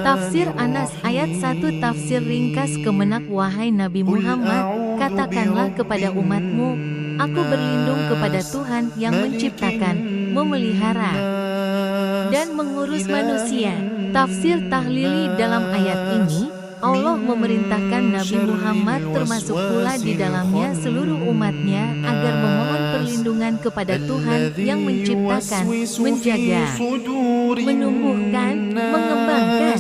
Tafsir Anas ayat 1 Tafsir ringkas Kemenak Wahai Nabi Muhammad, katakanlah kepada umatmu, aku berlindung kepada Tuhan yang menciptakan, memelihara, dan mengurus manusia. Tafsir tahlili dalam ayat ini, Allah memerintahkan Nabi Muhammad termasuk pula di dalamnya seluruh umatnya agar memohon perlindungan kepada Tuhan yang menciptakan, menjaga, menumbuhkan, mengembangkan,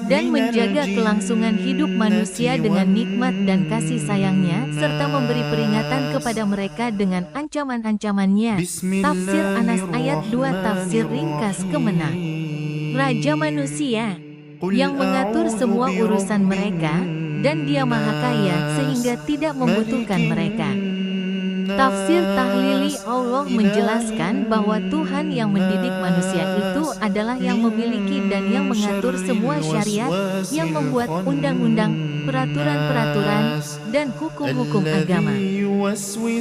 dan menjaga kelangsungan hidup manusia dengan nikmat dan kasih sayangnya, serta memberi peringatan kepada mereka dengan ancaman-ancamannya. Tafsir Anas ayat 2 Tafsir ringkas Kemenak Raja manusia yang mengatur semua urusan mereka, dan Dia Maha Kaya sehingga tidak membutuhkan mereka. Tafsir tahlili Allah menjelaskan bahwa Tuhan yang mendidik manusia itu adalah yang memiliki dan yang mengatur semua syariat, yang membuat undang-undang, peraturan-peraturan, dan hukum-hukum agama.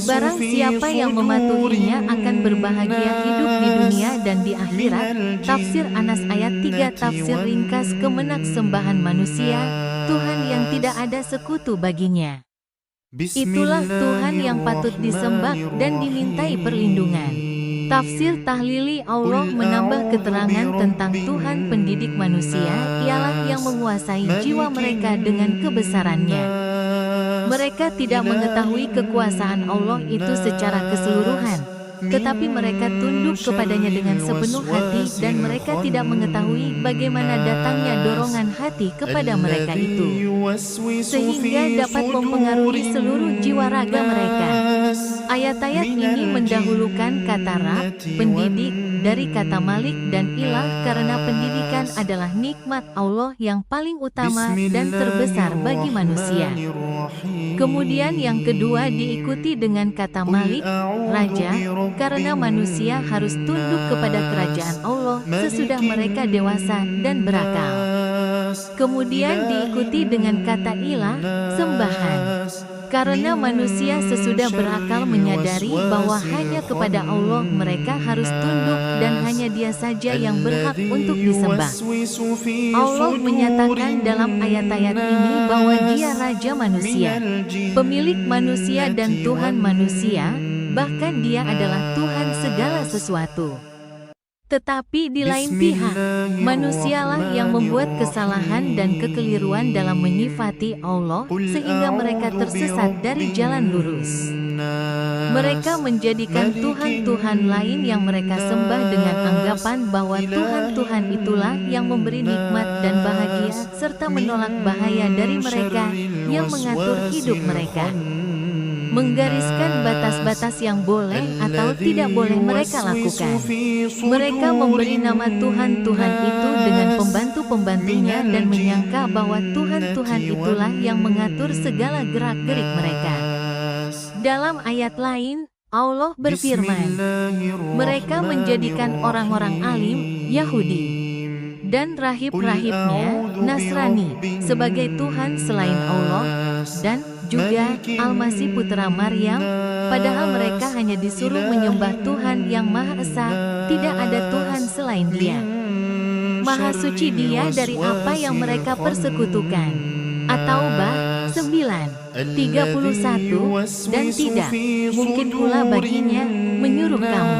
Barang siapa yang mematuhinya akan berbahagia hidup di dunia dan di akhirat. Tafsir Anas ayat 3 Tafsir ringkas Kemenak Sembahan manusia, Tuhan yang tidak ada sekutu baginya. Itulah Tuhan yang patut disembah dan dimintai perlindungan. Tafsir tahlili Allah menambah keterangan tentang Tuhan pendidik manusia, ialah yang menguasai jiwa mereka dengan kebesarannya. Mereka tidak mengetahui kekuasaan Allah itu secara keseluruhan, tetapi mereka tunduk kepadanya dengan sepenuh hati, dan mereka tidak mengetahui bagaimana datangnya dorongan hati kepada mereka itu, sehingga dapat mempengaruhi seluruh jiwa raga mereka. Ayat-ayat ini mendahulukan kata Rab, pendidik, dari kata Malik dan Ilah karena pendidikan adalah nikmat Allah yang paling utama dan terbesar bagi manusia. Kemudian yang kedua diikuti dengan kata Malik, Raja, karena manusia harus tunduk kepada kerajaan Allah sesudah mereka dewasa dan berakal. Kemudian diikuti dengan kata Ilah, sembahan. Karena manusia sesudah berakal menyadari bahwa hanya kepada Allah mereka harus tunduk dan hanya Dia saja yang berhak untuk disembah. Allah menyatakan dalam ayat-ayat ini bahwa Dia Raja manusia, pemilik manusia dan Tuhan manusia, bahkan Dia adalah Tuhan segala sesuatu. Tetapi di lain pihak, manusialah yang membuat kesalahan dan kekeliruan dalam menyifati Allah, sehingga mereka tersesat dari jalan lurus. Mereka menjadikan Tuhan-Tuhan lain yang mereka sembah dengan anggapan bahwa Tuhan-Tuhan itulah yang memberi nikmat dan bahagia, serta menolak bahaya dari mereka, yang mengatur hidup mereka, menggariskan batas-batas yang boleh atau tidak boleh mereka lakukan. Mereka memberi nama Tuhan-Tuhan itu dengan pembantu-pembantunya dan menyangka bahwa Tuhan-Tuhan itulah yang mengatur segala gerak-gerik mereka. Dalam ayat lain, Allah berfirman, mereka menjadikan orang-orang alim, Yahudi, dan rahib-rahibnya, Nasrani, sebagai Tuhan selain Allah, dan juga Al-Masih Putra Maryam, padahal mereka hanya disuruh menyembah Tuhan yang Maha Esa, tidak ada Tuhan selain Dia. Maha suci Dia dari apa yang mereka persekutukan. At-Taubah 9:31, dan tidak mungkin pula baginya menyuruh kamu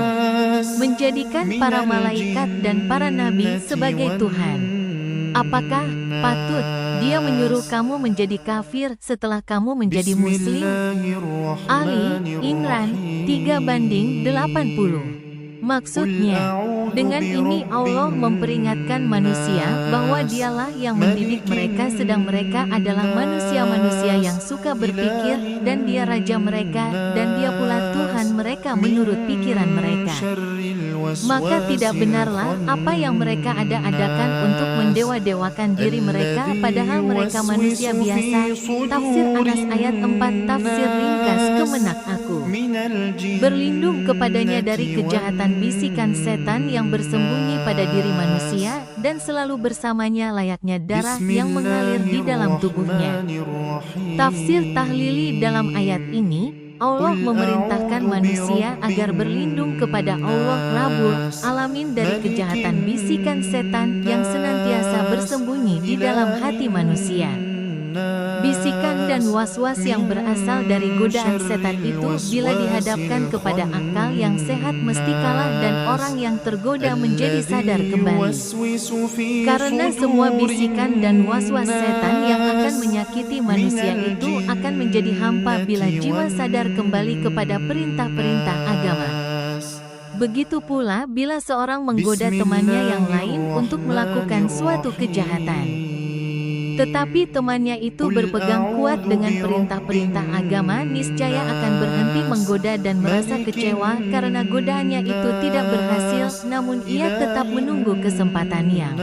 menjadikan para malaikat dan para nabi sebagai Tuhan. Apakah patut Dia menyuruh kamu menjadi kafir setelah kamu menjadi muslim? Ali Imran 3:80. Maksudnya, dengan ini Allah memperingatkan manusia bahwa Dialah yang mendidik mereka, sedang mereka adalah manusia-manusia yang suka berpikir, dan Dia Raja mereka, dan Dia pula Tuhan mereka menurut pikiran mereka. Maka tidak benarlah apa yang mereka ada-adakan untuk mendewa-dewakan diri mereka, padahal mereka manusia biasa. Tafsir Anas ayat 4 Tafsir ringkas Kemenak Aku berlindung kepadanya dari kejahatan bisikan setan yang bersembunyi pada diri manusia, dan selalu bersamanya layaknya darah yang mengalir di dalam tubuhnya. Tafsir tahlili dalam ayat ini, Allah memerintahkan manusia agar berlindung kepada Allah Rabbul Alamin dari kejahatan bisikan setan yang senantiasa bersembunyi di dalam hati manusia. Bisikan dan was-was yang berasal dari godaan setan itu bila dihadapkan kepada akal yang sehat mesti kalah dan orang yang tergoda menjadi sadar kembali. Karena semua bisikan dan was-was setan yang akan menyakiti manusia itu akan menjadi hampa bila jiwa sadar kembali kepada perintah-perintah agama. Begitu pula bila seorang menggoda temannya yang lain untuk melakukan suatu kejahatan. Tetapi temannya itu berpegang kuat dengan perintah-perintah agama, niscaya akan berhenti menggoda dan merasa kecewa karena godaannya itu tidak berhasil, namun ia tetap menunggu kesempatan yang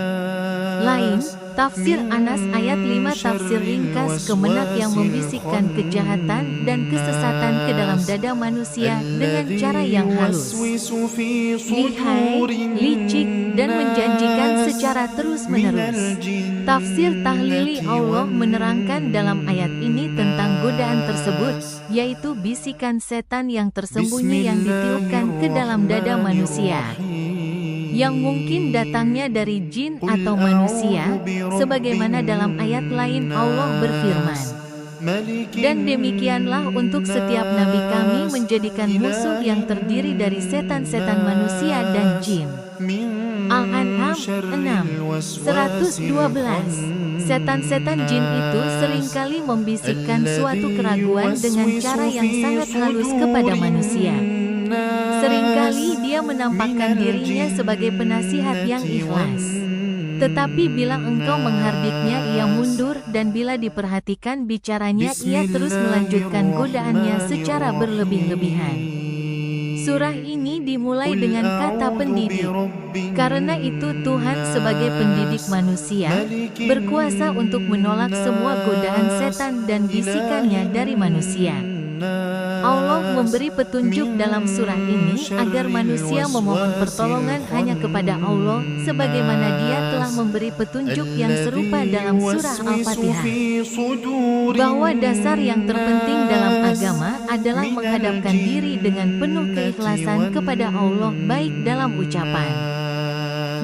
lain. Tafsir Anas ayat 5 tafsir ringkas kemenak yang membisikkan kejahatan dan kesesatan ke dalam dada manusia dengan cara yang halus, lihai, licik, dan menjanjikan secara terus-menerus. Tafsir Tahlili Allah menerangkan dalam ayat ini tentang godaan tersebut, yaitu bisikan setan yang tersembunyi yang ditiupkan ke dalam dada manusia, yang mungkin datangnya dari jin atau manusia, sebagaimana dalam ayat lain Allah berfirman, "Dan demikianlah untuk setiap nabi kami menjadikan musuh yang terdiri dari setan-setan manusia dan jin." Al-An'am 6:112. Setan-setan jin itu seringkali membisikkan suatu keraguan dengan cara yang sangat halus kepada manusia. Seringkali dia menampakkan dirinya sebagai penasihat yang ikhlas. Tetapi bila engkau menghardiknya ia mundur, dan bila diperhatikan bicaranya ia terus melanjutkan godaannya secara berlebih-lebihan. Surah ini dimulai dengan kata pendidik. Karena itu Tuhan sebagai pendidik manusia, berkuasa untuk menolak semua godaan setan dan bisikannya dari manusia. Allah memberi petunjuk dalam surah ini agar manusia memohon pertolongan hanya kepada Allah, sebagaimana Dia telah memberi petunjuk yang serupa dalam surah Al-Fatihah. Bahwa dasar yang terpenting dalam agama adalah menghadapkan diri dengan penuh keikhlasan kepada Allah, baik dalam ucapan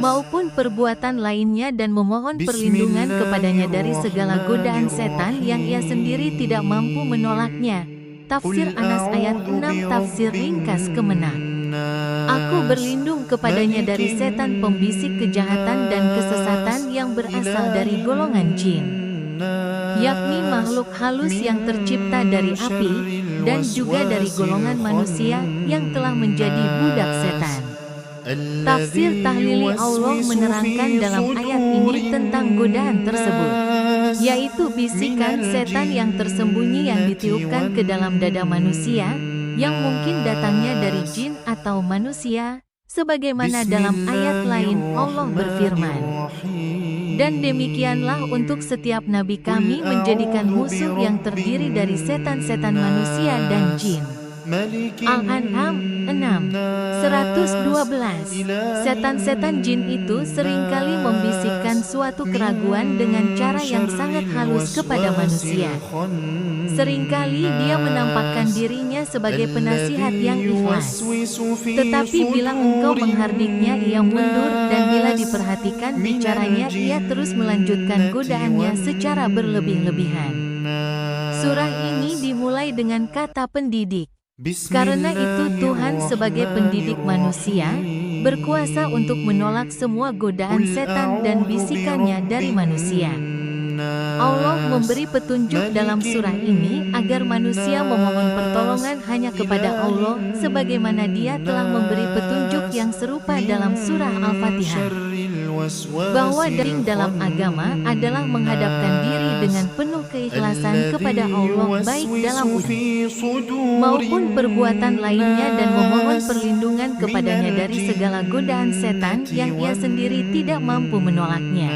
maupun perbuatan lainnya, dan memohon perlindungan kepadanya dari segala godaan setan yang ia sendiri tidak mampu menolaknya. Tafsir Anas ayat 6 tafsir ringkas kemenak. Aku berlindung kepadanya dari setan pembisik kejahatan dan kesesatan yang berasal dari golongan jin, yakni makhluk halus yang tercipta dari api, dan juga dari golongan manusia yang telah menjadi budak setan. Tafsir Tahlili Allah menerangkan dalam ayat ini tentang godaan tersebut, yaitu bisikan setan yang tersembunyi yang ditiupkan ke dalam dada manusia, yang mungkin datangnya dari jin atau manusia, sebagaimana dalam ayat lain Allah berfirman, "Dan demikianlah untuk setiap nabi kami menjadikan musuh yang terdiri dari setan-setan manusia dan jin." Al-An'am 6:112. Setan-setan jin itu seringkali membisikkan suatu keraguan dengan cara yang sangat halus kepada manusia. Seringkali dia menampakkan dirinya sebagai penasihat yang ikhlas. Tetapi bila engkau menghardiknya ia mundur, dan bila diperhatikan bicaranya ia terus melanjutkan godaannya secara berlebih-lebihan. Surah ini dimulai dengan kata pendidik. Karena itu Tuhan sebagai pendidik manusia, berkuasa untuk menolak semua godaan setan dan bisikannya dari manusia. Allah memberi petunjuk dalam surah ini agar manusia memohon pertolongan hanya kepada Allah, sebagaimana Dia telah memberi petunjuk yang serupa dalam surah Al-Fatihah. Bahwa daring dalam agama adalah menghadapkan diri dengan penuh keikhlasan kepada Allah, baik dalam ucapan maupun perbuatan lainnya, dan memohon perlindungan kepadanya dari segala godaan setan yang ia sendiri tidak mampu menolaknya.